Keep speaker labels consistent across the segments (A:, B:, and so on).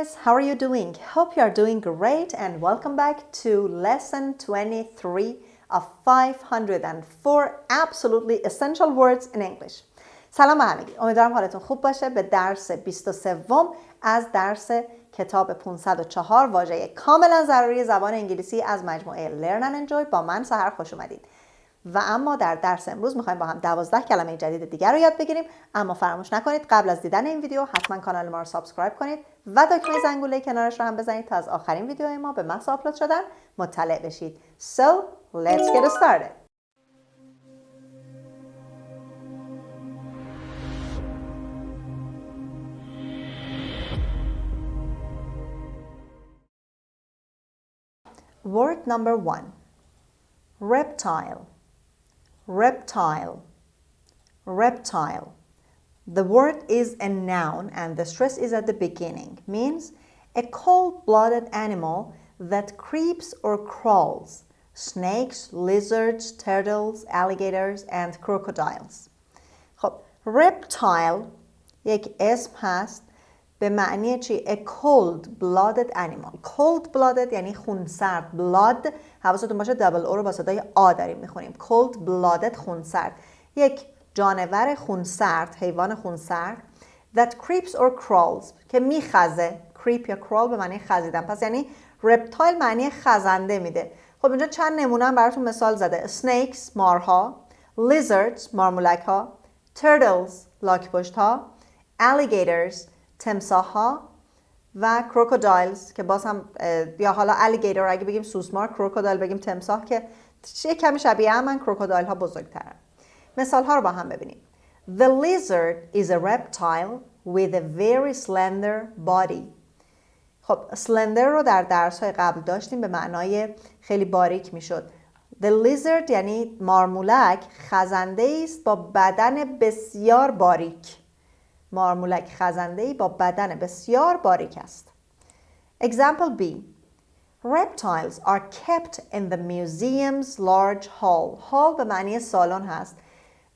A: guys, how are you doing? Hope you are doing great and welcome back to lesson 23 of 504 absolutely essential words in English. سلام به همگی. امیدوارم حالتون خوب باشه. به درس 23 از درس کتاب 504 واژه کاملا ضروری زبان انگلیسی از مجموعه learnandenjoy با من سحر خوش اومدید. و اما در درس امروز میخوایم با هم 12 کلمه جدید دیگر رو یاد بگیریم. اما فراموش نکنید قبل از دیدن این ویدیو حتما کانال ما رو سابسکرایب کنید و دکمه زنگوله کنارش رو هم بزنید تا از آخرین ویدیوهای ما به محض آپلود شدن مطلع بشید. So, let's get started. Word number 1. Reptile. Reptile. Reptile. The word is a noun and the stress is at the beginning. Means a cold-blooded animal that creeps or crawls. Snakes, lizards, turtles, alligators and crocodiles. خب reptile یک اسم هست به معنی چی؟ A cold-blooded animal. Cold-blooded یعنی خونسرد. Blood حواستون باشه دبل او رو با صدای آ داریم میخونیم. Cold-blooded خونسرد. یک جانور خونسرد، حیوان خونسرد that creeps or crawls که میخزه. Creep یا crawl به معنی خزیدن. پس یعنی reptile معنی خزنده میده. خب اینجا چند نمونه هم براتون مثال زده. Snakes مارها، lizards مارمولک ها، turtles لاک‌پشت ها، alligators تمساح ها و crocodiles که باز هم یا حالا alligator اگه بگیم سوسمار، crocodile بگیم تمساح که کمی شبیه هم من crocodile ها بزرگترن. مثال ها رو با هم ببینیم. The lizard is a reptile with a very slender body. خب slender رو در درس های قبل داشتیم به معنای خیلی باریک میشد. The lizard یعنی مارمولک خزنده است با بدن بسیار باریک. مارمولک خزنده‌ای با بدن بسیار باریک است. Example B. Reptiles are kept in the museum's large hall. Hall به معنی سالن هست.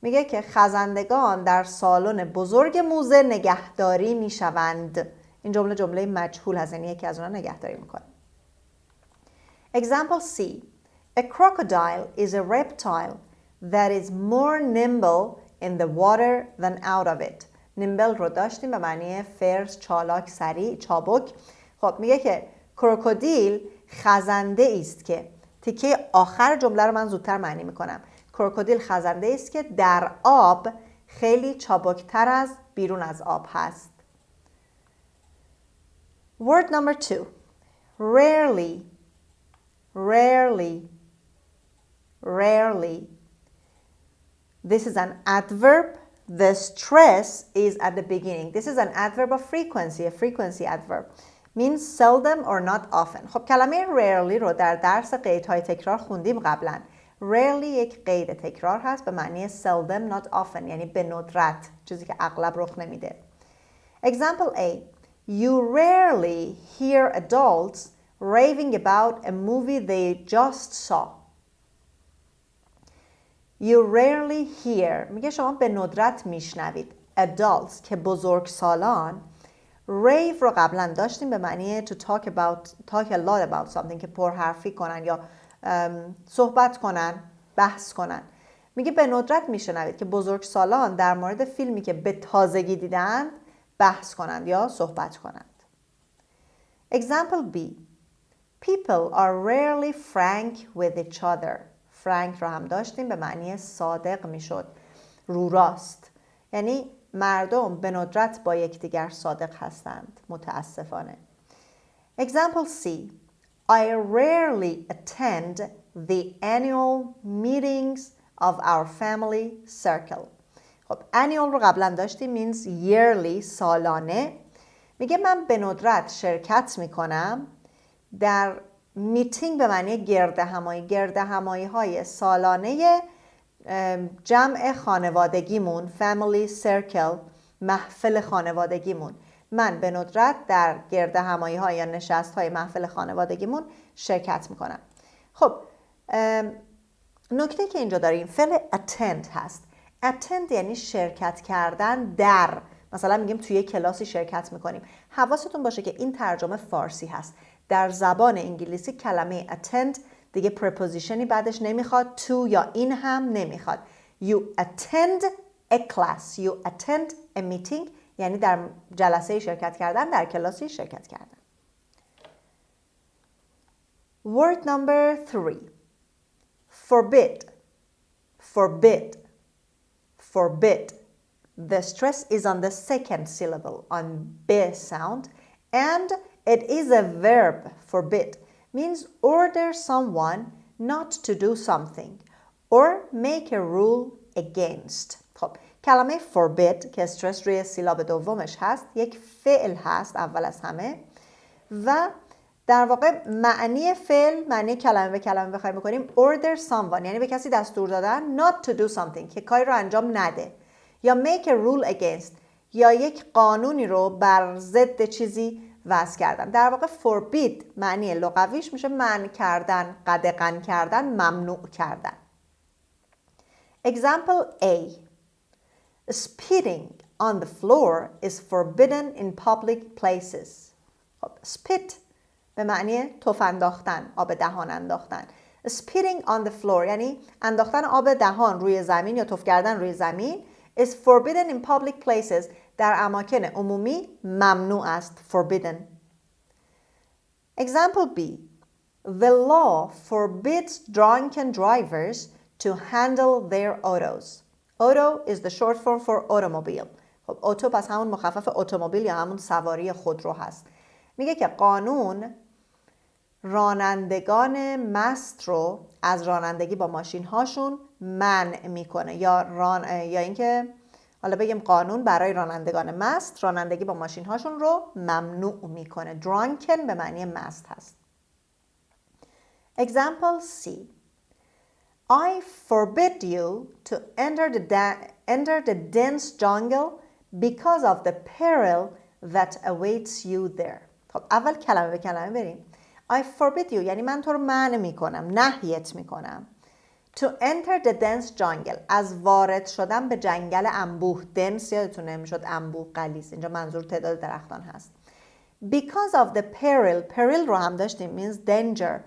A: میگه که خزندگان در سالن بزرگ موزه نگهداری میشوند. این جمله مجهول هست، یعنی یکی از اونها نگهداری میکنه. Example C. A crocodile is a reptile that is more nimble in the water than out of it. نیمبل رو داشتیم به معنی فرز، چالاک، سریع، چابک. خب میگه که کروکودیل خزنده است که تیکه آخر جمله رو من زودتر معنی میکنم. کروکودیل خزنده است که در آب خیلی چابکتر از بیرون از آب هست. Word number 2. Rarely. Rarely. Rarely. This is an adverb. The stress is at the beginning. This is an adverb of frequency, a frequency adverb. Means seldom or not often. خب کلمه rarely رو در درس قیدهای تکرار خوندیم قبلا. Rarely یک قید تکرار هست به معنی seldom not often یعنی به ندرت، چیزی که اغلب رخ نمیده. Example A. You rarely hear adults raving about a movie they just saw. You rarely hear میگه شما به ندرت میشنوید adults که بزرگسالان. rave رو قبلا داشتیم به معنی to talk a lot about something که پرحرفی کنن یا صحبت کنن، بحث کنن. میگه به ندرت میشنوید که بزرگسالان در مورد فیلمی که به تازگی دیدن بحث کنند یا صحبت کنند. Example B. People are rarely frank with each other. فرانک رو هم داشتیم به معنی صادق میشد، رو راست. یعنی مردم به ندرت با یکدیگر صادق هستند، متاسفانه. Example C. I rarely attend the annual meetings of our family circle. خب annual رو قبلا داشتیم means yearly سالانه. میگه من به ندرت شرکت میکنم در میتینگ به معنی گردهمایی های سالانه جمع خانوادگیمون، family circle، محفل خانوادگیمون. من به ندرت در گردهمایی ها یا نشست های محفل خانوادگیمون شرکت میکنم. خب نکته که اینجا داریم فعل attend هست. attend یعنی شرکت کردن در مثلا میگیم توی کلاسی شرکت میکنیم. حواستون باشه که این ترجمه فارسی هست. در زبان انگلیسی کلمه attend دیگه prepositionی بعدش نمیخواد، to یا این هم نمیخواد. You attend a class, you attend a meeting، یعنی در جلسه شرکت کردن، در کلاسی شرکت کردن. Word number 3. Forbid. Forbid. Forbid. The stress is on the second syllable, on B sound, and it is a verb. Forbid means order someone not to do something or make a rule against. خب کلمه forbid که استرس روی سیلاب دومش هست یک فعل هست اول از همه و در واقع معنی فعل، معنی کلمه به کلمه بخوایم بکنیم order someone یعنی به کسی دستور دادن not to do something که کاری رو انجام نده، یا make a rule against یا یک قانونی رو بر ضد چیزی وضع کردن. در واقع forbid معنی لغویش میشه منع کردن، قدغن کردن، ممنوع کردن. Example A. Spitting on the floor is forbidden in public places. spit به معنی تف انداختن، آب دهان انداختن. Spitting on the floor یعنی انداختن آب دهان روی زمین یا تف کردن روی زمین is forbidden in public places در اماکن عمومی ممنوع است. Forbidden. Example B. The law forbids drunken drivers to handle their autos. Auto is the short form for automobile. خب auto پس همون مخفف اتومبیل یا همون سواری خودرو هست. میگه که قانون رانندگان مست رو از رانندگی با ماشین هاشون منع میکنه یا اینکه حالا بگیم قانون برای رانندگان مست رانندگی با ماشین هاشون رو ممنوع میکنه. drunken به معنی مست هست. Example C. I forbid you to enter the dense jungle because of the peril that awaits you there. خب اول کلمه به کلمه بریم. I forbid you یعنی من تو رو منع میکنم، نهیت میکنم. To enter the dense jungle از وارد شدن به جنگل انبوه. dense یادتون نمیشد انبوه غلیظ، اینجا منظور تعداد درختان هست. Because of the peril رو هم داشتیم means danger،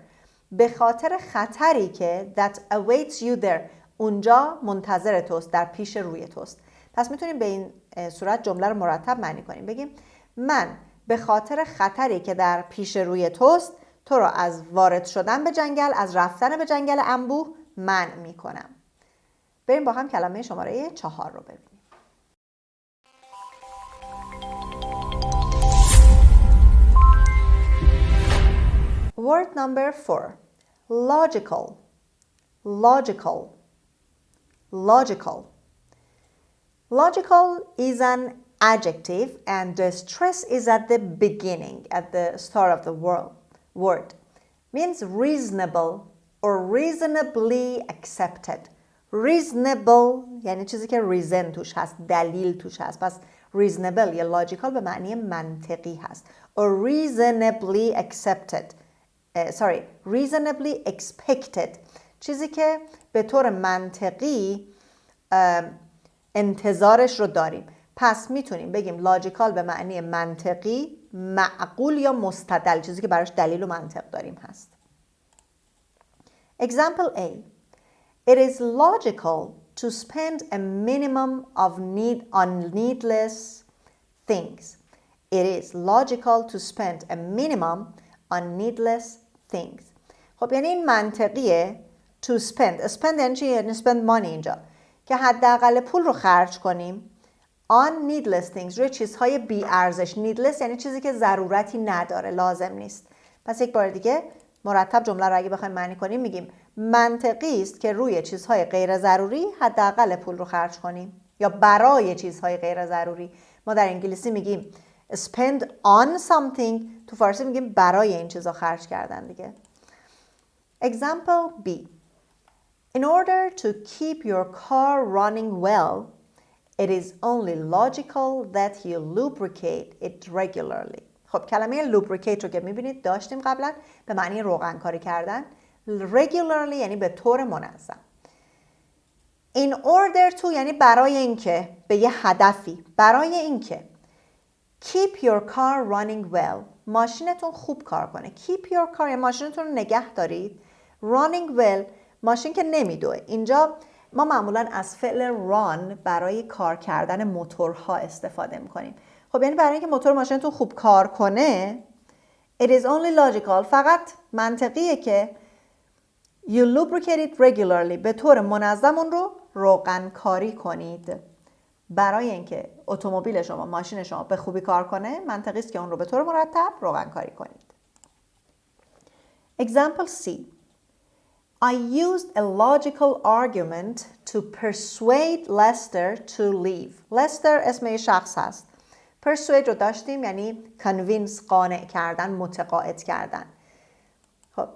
A: به خاطر خطری که that awaits you there اونجا منتظر توست، در پیش روی توست. پس میتونیم به این صورت جمله رو مرتب معنی کنیم. بگیم من به خاطر خطری که در پیش روی توست تو رو از وارد شدن به جنگل، از رفتن به جنگل انبوه منع میکنم. بریم با هم کلمه شماره 4 رو ببینیم. Word number 4. Logical. Logical. Logical. Logical is an adjective and the stress is at the beginning, at the start of the word. Means reasonable or reasonably accepted. Reasonable یعنی چیزی که reason توش هست، دلیل توش هست. پس reasonable یا logical به معنی منطقی هست. Or reasonably accepted. reasonably expected. چیزی که به طور منطقی انتظارش رو داریم. پس میتونیم بگیم logical به معنی منطقی، معقول یا مستدل، چیزی که براش دلیل و منطق داریم هست. Example A. It is logical to spend a minimum on needless things. It is logical to spend a minimum on needless things. خب یعنی این منطقیه to spend یعنی چی؟ یعنی spend money اینجا که حداقل پول رو خرج کنیم on needless things روی چیزهای بی ارزش. needless یعنی چیزی که ضرورتی نداره، لازم نیست. پس یک بار دیگه مرتب جمله رو اگه بخوایم معنی کنیم میگیم منطقی است که روی چیزهای غیر ضروری حداقل پول رو خرج کنیم یا برای چیزهای غیر ضروری. ما در انگلیسی میگیم spend on something، تو فارسی میگیم برای این چیزا خرج کردن دیگه. Example B. In order to keep your car running well, it is only logical that you lubricate it regularly. خب کلمه lubricate رو که میبینید داشتیم قبلا به معنی روغن کاری کردن. regularly یعنی به طور منظم. in order to یعنی برای اینکه به یه هدفی، برای اینکه keep your car running well، ماشینتون خوب کار کنه. keep your car یعنی ماشینتون رو نگه دارید. running well ماشین که نمیدوه. اینجا ما معمولا از فعل run برای کار کردن موتورها استفاده میکنیم. خب یعنی برای اینکه موتور ماشینتون خوب کار کنه it is only logical، فقط منطقیه که you lubricate it regularly، به طور منظم اون رو روغن کاری کنید. برای اینکه اتومبیل شما، ماشین شما به خوبی کار کنه منطقی است که اون رو به طور مرتب روغن کاری کنید. Example C. I used a logical argument to persuade Lester to leave. Lester اسم یه شخص هست. persuade رو داشتیم یعنی convince، قانع کردن، متقاعد کردن. خب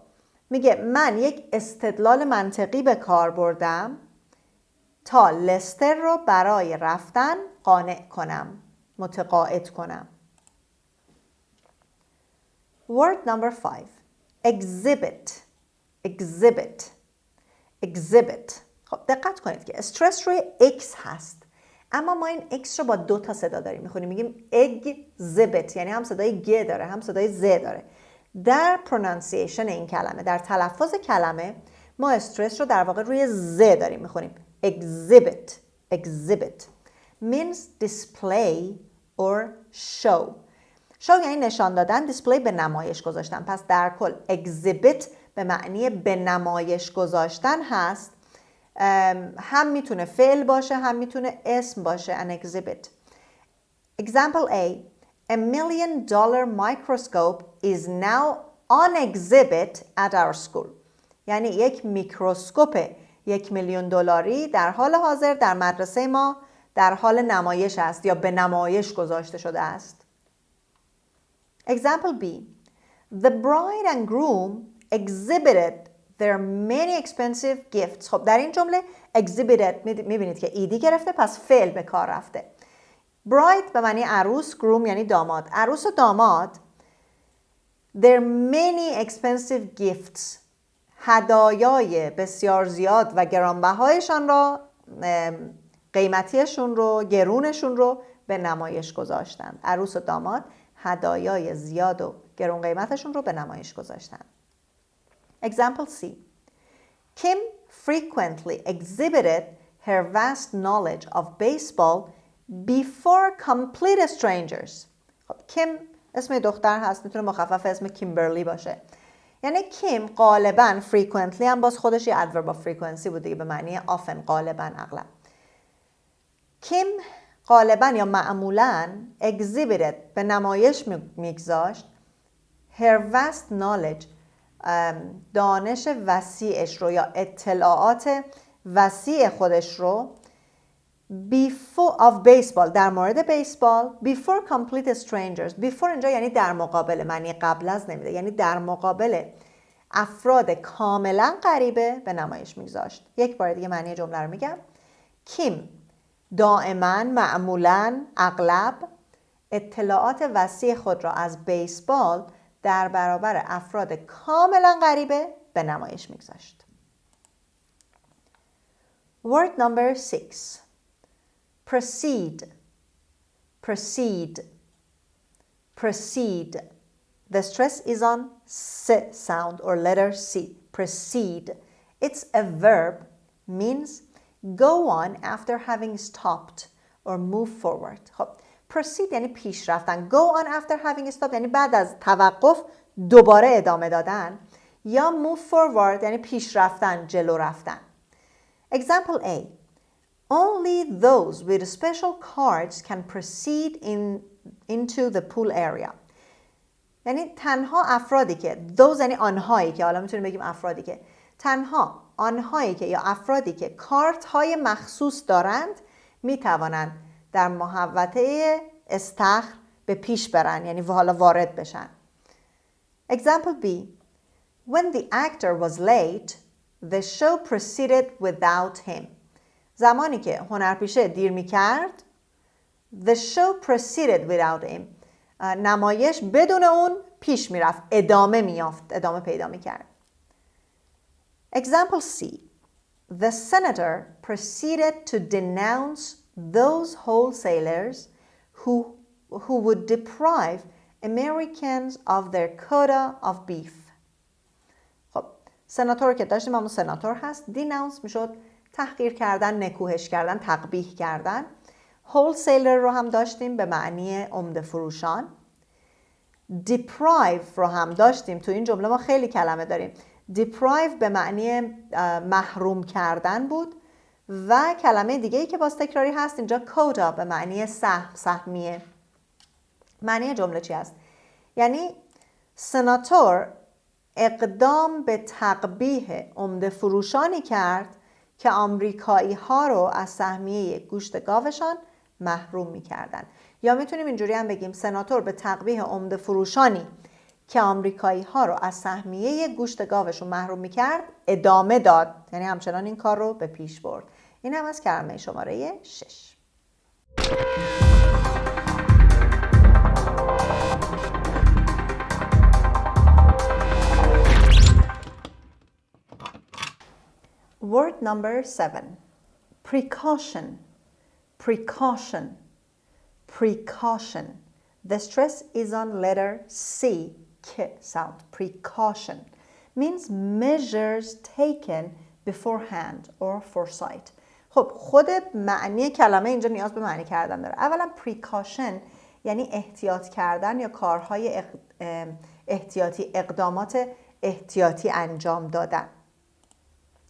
A: میگه من یک استدلال منطقی به کار بردم تا لستر رو برای رفتن قانع کنم، متقاعد کنم. Word number 5. Exhibit. Exhibit. Exhibit. خب دقت کنید که استرس روی X هست، اما ما این X رو با 2 تا صدا داریم میخونیم. میگیم exhibit یعنی هم صدای گ داره هم صدای ز داره. در پرونانسیشن این کلمه، در تلفظ کلمه، ما استرس رو در واقع روی ز داریم میخونیم. exhibit. Exhibit means display or show. show یعنی نشان دادن، display به نمایش گذاشتن. پس در کل exhibit به معنی به نمایش گذاشتن هست. هم میتونه فعل باشه هم میتونه اسم باشه. an exhibit. Example A. A $1 million microscope is now on exhibit at our school. یعنی یک میکروسکوپ $1,000,000 در حال حاضر در مدرسه ما در حال نمایش است یا به نمایش گذاشته شده است. Example B. The bride and groom exhibited their many expensive gifts. خب در این جمله exhibited میبینید که ایدی گرفته، پس فعل به کار رفته. bride به معنی عروس، groom یعنی داماد. عروس و داماد their many expensive gifts، هدایای بسیار زیاد و گرانبهایشان را، قیمتیشون رو، گرونشون رو به نمایش گذاشتن. عروس و داماد هدایای زیاد و گرون قیمتشون رو به نمایش گذاشتن. Example C. Kim frequently exhibited her vast knowledge of baseball before complete strangers. خب کیم اسم دختر هست، میتونه مخفف اسم کیمبرلی باشه. یعنی کیم غالباً frequently هم باز خودش یه adverb of frequency بود دیگه، به معنی often، غالباً، اغلب. کیم غالباً یا معمولاً exhibited به نمایش میگذاشت her vast knowledge، دانش وسیعش رو یا اطلاعات وسیع خودش رو of baseball، در مورد بیسبال. before complete strangers. before اینجا یعنی در مقابل، معنی قبل از نمیده، یعنی در مقابل افراد کاملا غریبه به نمایش میگذاشت. یک بار دیگه معنی جمله رو میگم. کیم دائما، معمولا، اغلب اطلاعات وسیع خود را از بیسبال در برابر افراد کاملا غریبه به نمایش میگذاشت. Word number 6. Proceed. Proceed. Proceed. The stress is on S sound or letter C. Proceed. It's a verb, means go on after having stopped or move forward. خب proceed یعنی پیش رفتن. Go on after having stopped یعنی بعد از توقف دوباره ادامه دادن. یا move forward یعنی پیش رفتن، جلو رفتن. Example A. Only those with special cards can proceed into the pool area. یعنی تنها افرادی که، those یعنی آنهایی که، حالا میتونیم بگیم افرادی که، تنها آنهایی که یا افرادی که کارت های مخصوص دارند میتوانند در محوطه استخر به پیش برن، یعنی حالا وارد بشن. Example B. When the actor was late, the show proceeded without him. زمانی که هنرپیشه دیر میکرد the show proceeded without him. نمایش بدون اون پیش میرفت، ادامه میافت، ادامه پیدا میکرد. Example C. The senator proceeded to denounce those wholesalers who would deprive Americans of their quota of beef. خب سناتور که داشتیم همون سناتور هست. دیناونس میشد تحقیر کردن، نکوهش کردن، تقبیح کردن. wholesaler رو هم داشتیم به معنی عمده فروشان. deprive رو هم داشتیم. تو این جمله ما خیلی کلمه داریم. deprive به معنی محروم کردن بود و کلمه دیگه ای که باز تکراری هست اینجا کوتا به معنی سهمیه. معنی جمله چی هست؟ یعنی سناتور اقدام به تقبیح عمده فروشانی کرد که آمریکایی ها رو از سهمیه گوشت گاوشان محروم می کردن. یا میتونیم اینجوری هم بگیم سناتور به تقبیح عمده فروشانی که آمریکایی ها رو از سهمیه گوشت گاوشون محروم می کرد ادامه داد. یعنی همچنان این کار رو به پیش برد. این هم از کلمه شماره 6. Word number 7. Precaution. Precaution. Precaution. The stress is on letter C, K sound. Precaution means measures taken beforehand or foresight. خب خود معنی کلمه اینجا نیاز به معنی کردن داره. اولا precaution یعنی احتیاط کردن یا کارهای احتیاطی، اقدامات احتیاطی انجام دادن.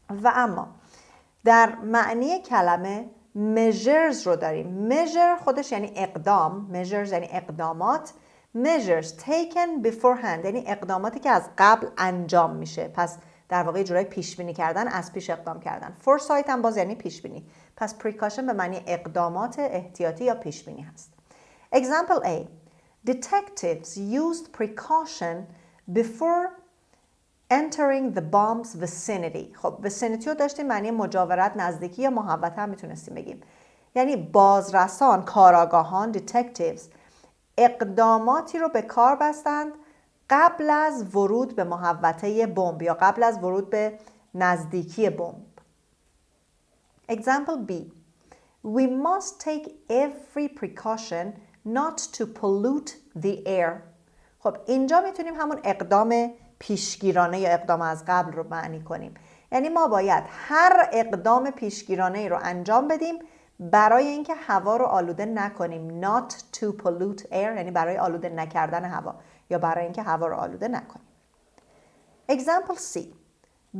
A: و اما در معنی کلمه measures رو داریم. measure خودش یعنی اقدام، measures یعنی اقدامات، measures taken beforehand یعنی اقداماتی که از قبل انجام میشه. پس در واقع جورای پیش بینی کردن، از پیش اقدام کردن. foresight هم باز یعنی پیش بینی. پس precaution به معنی اقدامات احتیاطی یا پیش بینی هست. Example A. Detectives used precaution before entering the bomb's vicinity. خب vicinity رو داشتیم معنی مجاورت، نزدیکی یا محوطه هم میتونستیم بگیم. یعنی بازرسان، کاراگاهان، detectives اقداماتی رو به کار بستند قبل از ورود به محوطه بمب یا قبل از ورود به نزدیکی بمب. Example B. We must take every precaution not to pollute the air. خب اینجا میتونیم همون اقدام پیشگیرانه یا اقدام از قبل رو معنی کنیم. یعنی ما باید هر اقدام پیشگیرانه رو انجام بدیم برای اینکه هوا رو آلوده نکنیم. Not to pollute air یعنی برای آلوده نکردن هوا یا برای اینکه هوا رو آلوده نکنیم. Example C.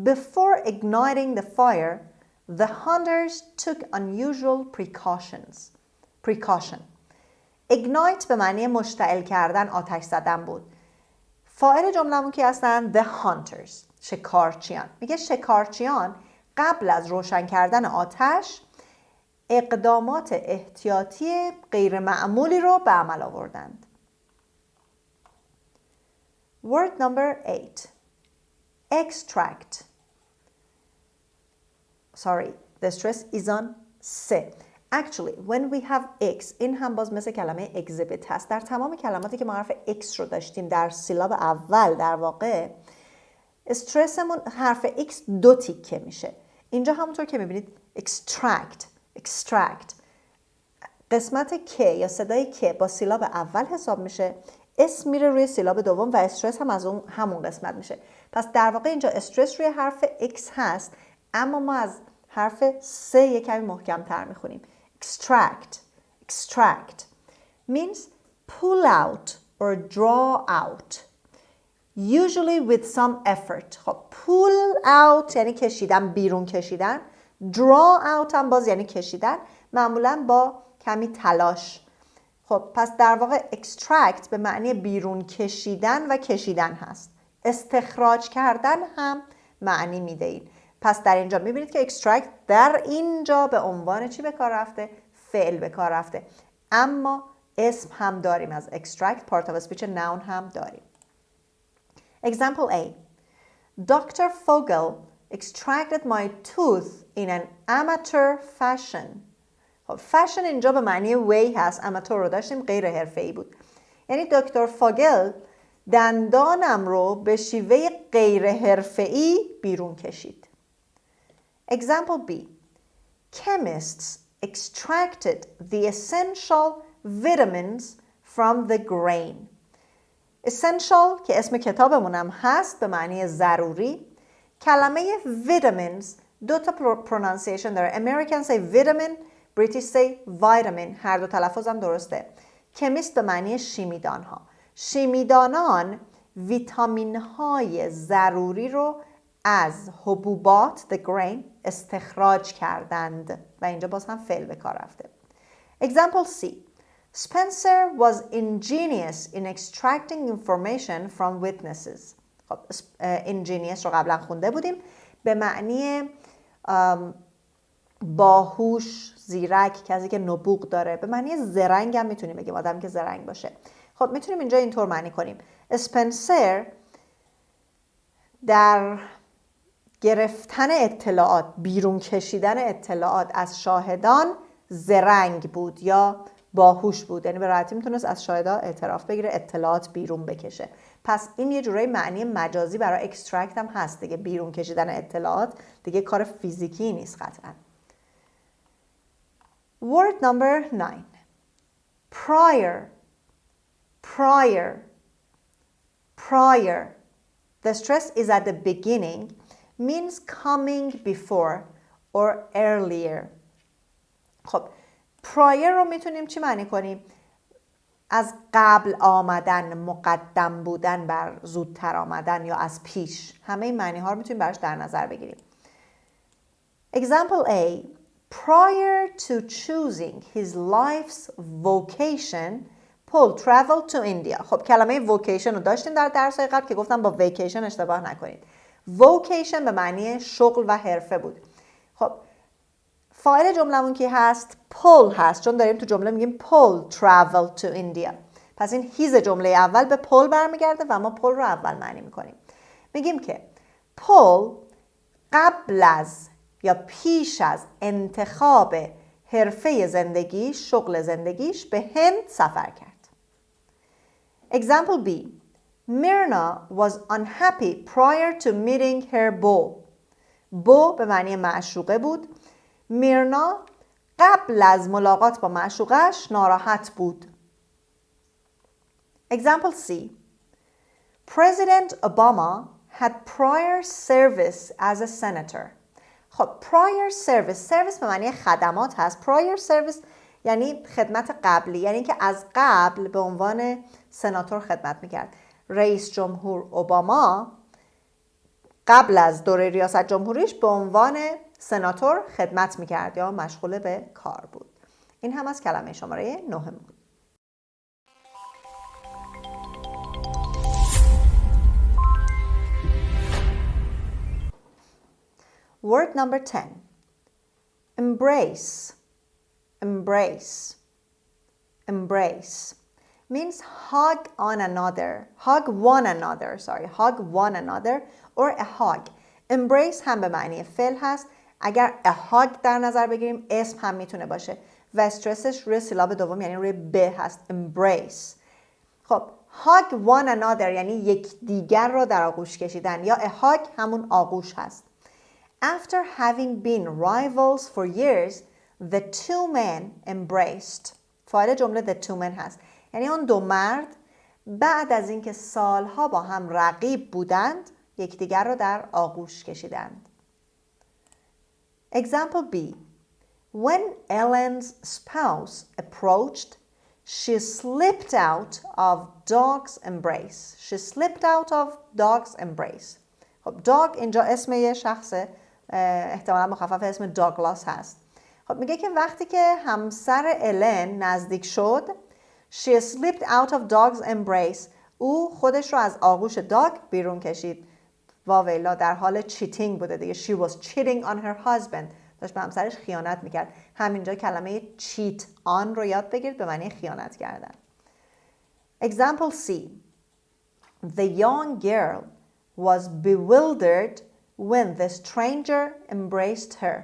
A: Before igniting the fire, the hunters took unusual precaution. Ignite به معنی مشتعل کردن، آتش زدن بود. فاعل جمله‌مون کی هستن؟ The hunters. شکارچیان. میگه شکارچیان قبل از روشن کردن آتش اقدامات احتیاطی غیر معمولی رو به عمل آوردند. Word number 8. Extract. Sorry, the stress is on C. Actually, when we have X, این هم باز مثل کلمه ɪkْzɪbɪt هست. در تمام کلماتی که ما حرف X رو داشتیم در سیلاب اول در واقع استرسمون حرف X دو تیکه میشه. اینجا همونطور که میبینید ɪkْstrækt قسمت که یا صدای که با سیلاب اول حساب میشه، اسم میره روی سیلاب دوم و استرس هم از اون همون قسمت میشه. پس در واقع اینجا استرس روی حرف X هست اما ما از حرف C یک کمی محکم تر میخونیم. Extract means pull out or draw out usually with some effort. خب pull out یعنی کشیدن، بیرون کشیدن. draw out هم باز یعنی کشیدن، معمولا با کمی تلاش. خب پس در واقع extract به معنی بیرون کشیدن و کشیدن هست. استخراج کردن هم معنی میده این. پس در اینجا میبینید که extract در اینجا به عنوان چی به کار رفته؟ فعل به کار رفته. اما اسم هم داریم از extract، part of speech noun هم داریم. Example A. Dr. Fogel extracted my tooth in an amateur fashion. خب fashion اینجا به معنی way هست. amateur رو داشتیم، غیر حرفه‌ای بود. یعنی دکتر فاگل دندانم رو به شیوه غیر حرفه‌ای بیرون کشید. Example B. Chemists extracted the essential vitamins from the grain. Essential که اسم کتابمونم هست به معنی ضروری. کلمه vitamins دو تا pronunciation داره. American say vitamin, British say vitamin. هر دو تلفظم درسته. کمیست به معنی شیمیدان ها. شیمیدانان ویتامین های ضروری رو از حبوبات the grain استخراج کردند و اینجا باز هم فعل به کار رفته. Example C. Spencer was ingenious in extracting information from witnesses. خب ingenious رو قبلا خونده بودیم به معنی باهوش، زیرک، کسی که نبوغ داره. به معنی زرنگ هم میتونیم بگیم آدم که زرنگ باشه. خب میتونیم اینجا اینطور معنی کنیم. اسپنسر در گرفتن اطلاعات، بیرون کشیدن اطلاعات از شاهدان زرنگ بود یا باهوش بود. یعنی به راحتی میتونست از شاهدان اعتراف بگیره، اطلاعات بیرون بکشه. پس این یه جورایی معنی مجازی برای اکسترکت هم هست دیگه. بیرون کشیدن اطلاعات دیگه کار فیزیکی نیست قطعا. Word number 9. Prior. Prior. Prior. The stress is at the beginning means coming before or earlier. خب prior رو میتونیم چی معنی کنیم؟ از قبل آمدن، مقدم بودن بر زودتر آمدن یا از پیش. همه این معنی ها رو میتونیم براش در نظر بگیریم. Example A. Prior to choosing his life's vocation, Paul traveled to India. خب کلمه vocation رو داشتیم در درس‌های قبل که گفتم با vacation اشتباه نکنید. Vocation به معنی شغل و حرفه بود. خب فاعل جملمون کی هست؟ Paul هست، چون داریم تو جمله میگیم Paul traveled to India. پس این هیز جمله اول به Paul برمیگرده و ما Paul رو اول معنی میکنیم. میگیم که Paul قبل از یا پیش از انتخاب حرفه زندگیش، شغل زندگیش به هند سفر کرد. Example B. Myrna was unhappy prior to meeting her beau. beau به معنی معشوقه بود. میرنا قبل از ملاقات با معشوقش ناراحت بود. Example C. President Obama had prior service as a senator. خب prior service به معنی خدمات هست. prior service یعنی خدمت قبلی، یعنی که از قبل به عنوان سناتور خدمت میکرد. رئیس جمهور اوباما قبل از دوره ریاست جمهوریش به عنوان سناتور خدمت میکرد یا مشغول به کار بود. این هم از کلمه شماره 9 بود. Word number 10. Embrace. Embrace. Embrace means hug on another. Hug one another. Sorry. Hug one another or a hug. Embrace هم به معنی فعل هست. اگر a hug در نظر بگیریم اسم هم میتونه باشه و استرسش روی سیلاب دوم یعنی روی ب هست. Embrace. خب hug one another یعنی یک دیگر رو در آغوش کشیدن یا a hug همون آغوش هست. After having been rivals for years, the two men embraced. فاعل جمله the two men هست. یعنی اون دو مرد بعد از اینکه سالها با هم رقیب بودند یکدیگر رو در آغوش کشیدند. Example B. When Ellen's spouse approached, she slipped out of dog's embrace. She slipped out of dog's embrace. خب dog اینجا اسم یه شخصه، احتمالا مخفف اسم داگلاس هست. خب میگه که وقتی که همسر الن نزدیک شد she slipped out of dog's embrace. او خودش رو از آغوش داگ بیرون کشید. واویلا در حال چیتینگ بوده دیگه. She was cheating on her husband. داشت به همسرش خیانت میکرد. همینجا کلمه cheat on رو یاد بگیرید به معنی خیانت کردن. Example C. The young girl was bewildered when the stranger embraced her.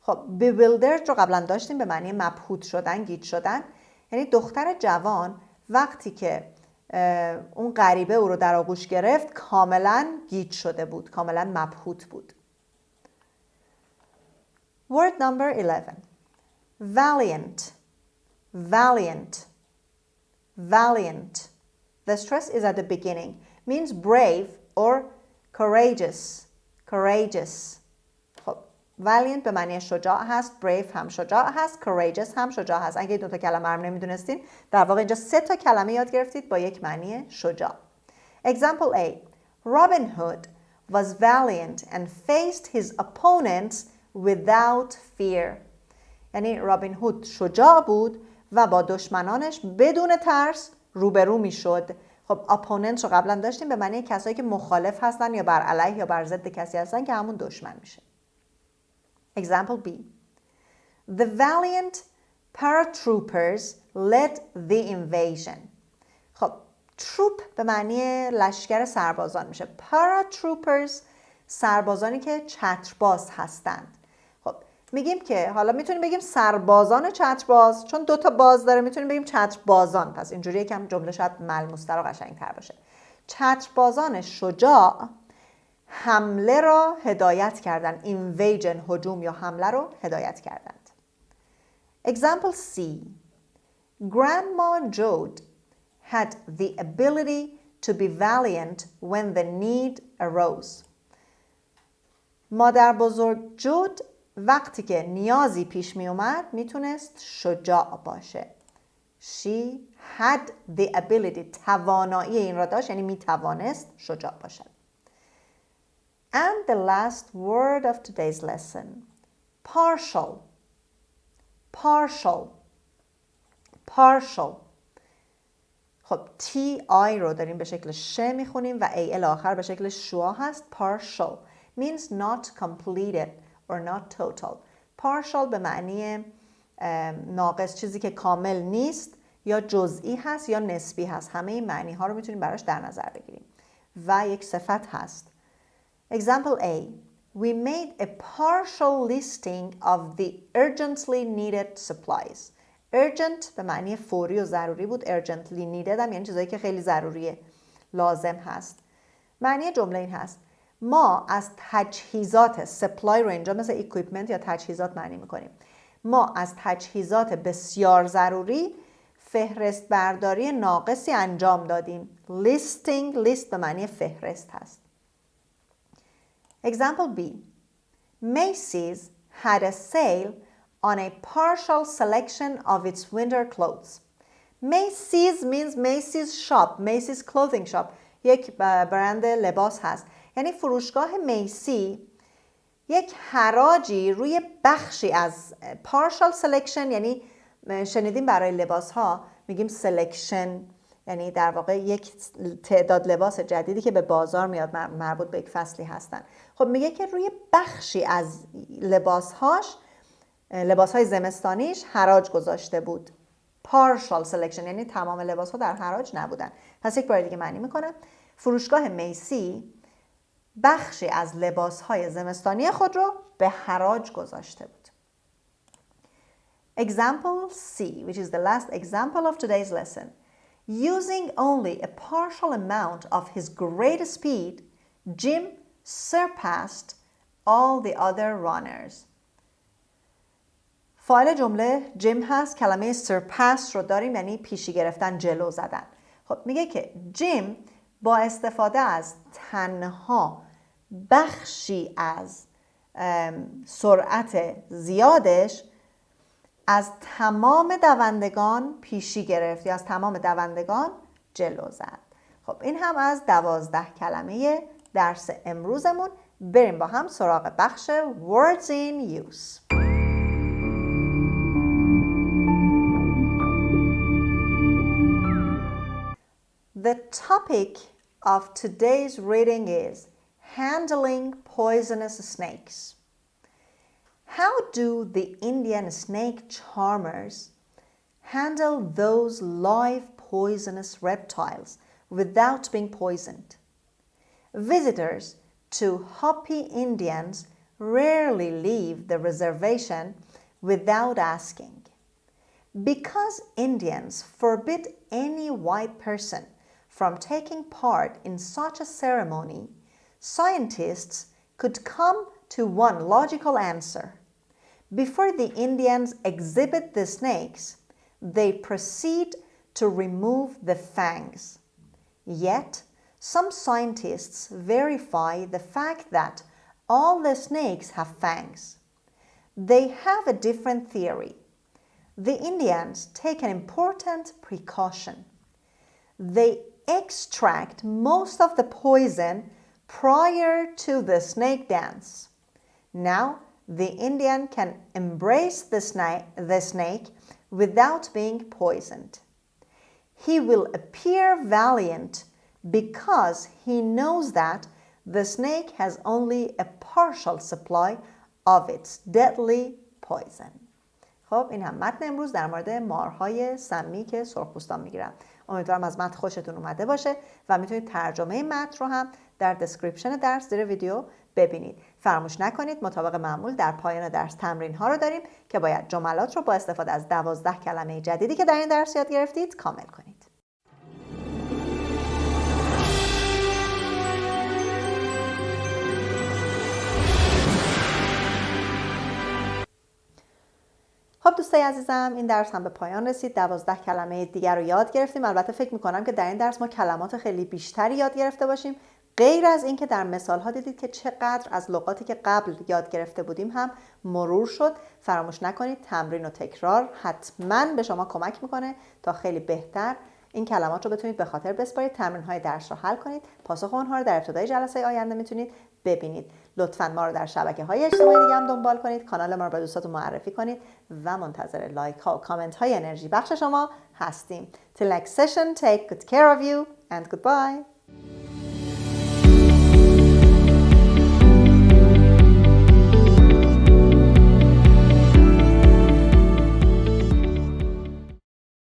A: خب bewildered رو قبلا داشتیم به معنی مبهوت شدن، گیج شدن. یعنی دختر جوان وقتی که اون غریبه او رو در آغوش گرفت کاملا گیج شده بود، کاملا مبهوت بود. Word number 11. Valiant, valiant, valiant. The stress is at the beginning. Means brave or courageous, courageous. خب valiant به معنی شجاع هست، brave هم شجاع هست، courageous هم شجاع هست. اگه دو تا کلمه رو نمیدونستین، در واقع اینجا 3 تا کلمه یاد گرفتید با یک معنی شجاع. Example A. Robin Hood was valiant and faced his opponents without fear. یعنی رابین هود شجاع بود و با دشمنانش بدون ترس روبرو میشد. خب opponents رو قبلا داشتیم به معنی کسایی که مخالف هستن یا بر علیه یا بر ضد کسی هستن که همون دشمن میشه. Example B. The valiant paratroopers led the invasion. خب troop به معنی لشکر سربازان میشه. paratroopers سربازانی که چترباز هستند. خب میگیم که حالا میتونیم بگیم سربازان چترباز، چون 2 تا باز داره میتونیم بگیم چتربازان، پس اینجوری یکم جمله شاید ملموس‌تر و قشنگ‌تر باشه. چتربازان شجاع حمله را هدایت کردند. invasion هجوم یا حمله رو هدایت کردند. Example C. Grandma Jode had the ability to be valiant when the need arose. مادر بزرگ جود وقتی که نیازی پیش می اومد میتونست شجاع باشه. She had the ability، توانایی این را داشت، یعنی میتوانست شجاع باشد. And the last word of today's lesson. Partial. Partial. Partial. خب TI رو داریم به شکل ش میخونیم و AL آخر به شکل شوا هست. Partial means not completed or not total. Partial به معنی ناقص، چیزی که کامل نیست یا جزئی هست یا نسبی هست. همه این معنی ها رو میتونیم براش در نظر بگیریم. و یک صفت هست. Example A. We made a partial listing of the urgently needed supplies. Urgent به معنی فوری و ضروری بود. Urgently needed هم یعنی چیزایی که خیلی ضروریه، لازم هست. معنی جمله این هست: ما از تجهیزات، supply رو اینجا مثل equipment یا تجهیزات معنی میکنیم. ما از تجهیزات بسیار ضروری فهرست برداری ناقصی انجام دادیم. listing، list به معنی فهرست هست. Example B. Macy's had a sale on a partial selection of its winter clothes. Macy's means Macy's shop, Macy's clothing shop. یک برند لباس هست. یعنی فروشگاه میسی یک حراجی روی بخشی از partial selection، یعنی شنیدیم برای لباس ها میگیم selection، یعنی در واقع یک تعداد لباس جدیدی که به بازار میاد مربوط به یک فصلی هستن. خب میگه که روی بخشی از لباسهای زمستانیش حراج گذاشته بود. partial selection یعنی تمام لباس ها در حراج نبودن. پس یک بار دیگه معنی میکنم فروشگاه میسی بخشی از لباسهای زمستانی خود رو به حراج گذاشته بود. Example C, which is the last example of today's lesson. Using only a partial amount of his great speed, Jim surpassed all the other runners. فاعل جمله جیم هست. کلمه surpass رو داریم یعنی پیشی گرفتن، جلو زدن. خب میگه که جیم با استفاده از تنها بخشی از سرعت زیادش از تمام دوندگان پیشی گرفت یا از تمام دوندگان جلو زد. خب این هم از 12 کلمه درس امروزمون. بریم با هم سراغ بخش Words in Use. The topic of today's reading is handling poisonous snakes. How do the Indian snake charmers handle those live poisonous reptiles without being poisoned? Visitors to Hopi Indians rarely leave the reservation without asking. Because Indians forbid any white person from taking part in such a ceremony, scientists could come to one logical answer. Before the Indians exhibit the snakes, they proceed to remove the fangs. Yet, some scientists verify the fact that all the snakes have fangs. They have a different theory. The Indians take an important precaution. They extract most of the poison prior to the snake dance. Now, the Indian can embrace the snake without being poisoned. He will appear valiant because he knows that the snake has only a partial supply of its deadly poison. خب این هم متن امروز در مورد مارهای سمی که سرخپوستان میگیرن. امیدوارم از متن خوشتون اومده باشه و میتونید ترجمه متن رو هم در دسکریپشن درس زیر ویدیو ببینید. فراموش نکنید مطابق معمول در پایان درس تمرین ها رو داریم که باید جملات رو با استفاده از 12 کلمه جدیدی که در این درس یاد گرفتید کامل کنید. خب دوستای عزیزم این درس هم به پایان رسید. 12 کلمه دیگر رو یاد گرفتیم. البته فکر میکنم که در این درس ما کلمات خیلی بیشتری یاد گرفته باشیم، غیر از این که در مثال ها دیدید که چقدر از لغاتی که قبل یاد گرفته بودیم هم مرور شد. فراموش نکنید تمرین و تکرار حتما به شما کمک میکنه تا خیلی بهتر این کلمات رو بتونید به خاطر بسپارید. تمرین های درس رو حل کنید. پاسخ اونها رو در ابتدای جلسه آینده میتونید ببینید. لطفاً ما رو در شبکه‌های اجتماعی دیگه هم دنبال کنید. کانال ما رو به دوستاتون معرفی کنید و منتظر لایک ها و کامنت های انرژی بخش شما هستیم. Till next session, take good care of you and goodbye.